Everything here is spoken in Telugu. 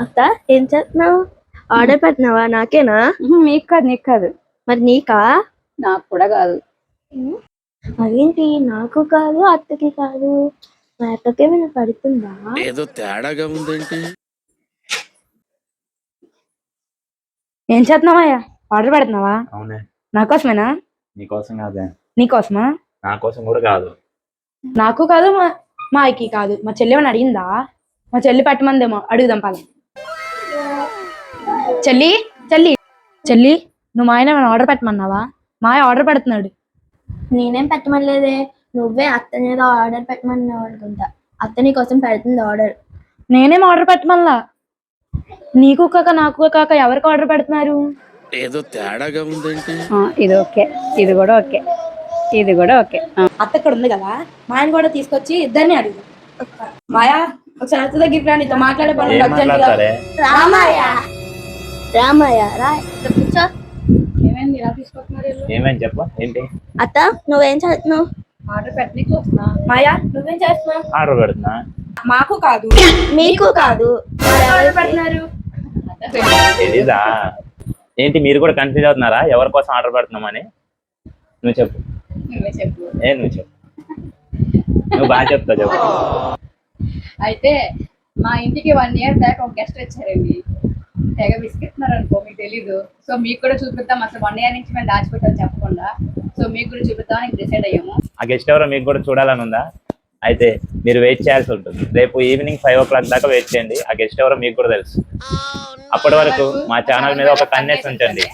అత్త ఏం చేస్తున్నావు? ఆర్డర్ పెట్టినావా? నాకేనా? మీకు కాదు, నీకు కాదు. మరి నీకా? నాకు కూడా కాదు. అదేంటి నాకు కాదు అత్తకి కాదు? మా అత్తకి ఏమైనా పడుతుందా? ఏదో తేడాగా ఉందేంటి? ఏం చేస్తున్నావయ్యా? ఆర్డర్ పెడుతున్నావా? అవునే. నా కోసమేనా? నీకోసం కాదే. నీకోసమా? నా కోసం కూడా కాదు. నాకు కాదు, మా అయ్యకి కాదు. మా చెల్లి ఏమని అడిగిందా? మా చెల్లి పెట్టమందేమో, అడుగుదాం పద. చెల్లి చెల్లి చెల్లి నువ్వు మా ఆయన ఏమైనా ఆర్డర్ పెట్టమన్నావా? మా ఆయన ఆర్డర్ పెడుతున్నాడు. నేనేం పెట్టమనలేదే, నువ్వే అత్తని ఏదో ఆర్డర్ పెట్టమన్నావు అనుకుంటా. అత్త నీ కోసం పెడుతుంది ఆర్డర్. నేనేం ఆర్డర్ పెట్టమల్లా. నీకు కాక నాకు కాక ఎవరికి ఆర్డర్ పెడుతున్నారు? ఏదో తేడాగా ఉందేంటి? ఇది ఓకే, ఇది కూడా ఓకే, ఇది కూడా ఓకే. అత్త ఇక్కడ ఉంది కదా, మా ఆయన కూడా తీసుకొచ్చి ఇద్దరిని అడుగు. మాయా ఒకసారి అత్త దగ్గరికి రా, నీతో మాట్లాడే పనులు ఏం అర్జెంటుగా. మాట్లాడతారే? రామయ్య రామయ్య రా ఇక్కడ కూర్చో. ఏమైంది ఇలా తీసుకొస్తున్నారు వీళ్ళు? ఏమని చెప్పు. ఏంటి? అత్త నువ్వేం చేస్తున్నావు? ఆర్డర్ పెట్టనీకి వస్తున్నా. మాయా నువ్వేం చేస్తున్నావు? ఆర్డర్ పెడుతున్నా. మాకు కాదు, మీకు కాదు. మరి ఎవరు పెడుతున్నారు? తెలీదా? ఏంటి మీరు కూడా కన్ఫ్యూజ్ అవుతున్నారా ఎవరి కోసం ఆర్డర్ పెడుతున్నామని? నువ్వు చెప్పు. నువ్వే చెప్పు. నువ్వు చెప్పు. నువ్వు బాగా చెప్తావు, చెప్పు. అయితే మా ఇంటికి 1 year బ్యాక్ ఒక గెస్ట్ వచ్చారండి. తెగ విసిగిస్తున్నారు అనుకో, మీకు తెలీదు. సో మీకు కూడా చూపిద్దాం, అసలు 1 year నుంచి మేము దాచిపెట్టాం చెప్పకుండా. సో మీకు కూడా చూపిద్దామని డిసైడ్ అయ్యాము. ఆ గెస్ట్ ఎవరో మీకు కూడా చూడాలని ఉందా? అయితే మీరు వెయిట్ చేయాల్సి ఉంటుంది. రేపు ఈవినింగ్ 5 o'clock దాకా వెయిట్ చేయండి. ఆ గెస్ట్ ఎవరో మీకు కూడా తెలుసు. అప్పటి వరకు మా ఛానల్ మీద ఒక కన్నేసి ఉంచండి.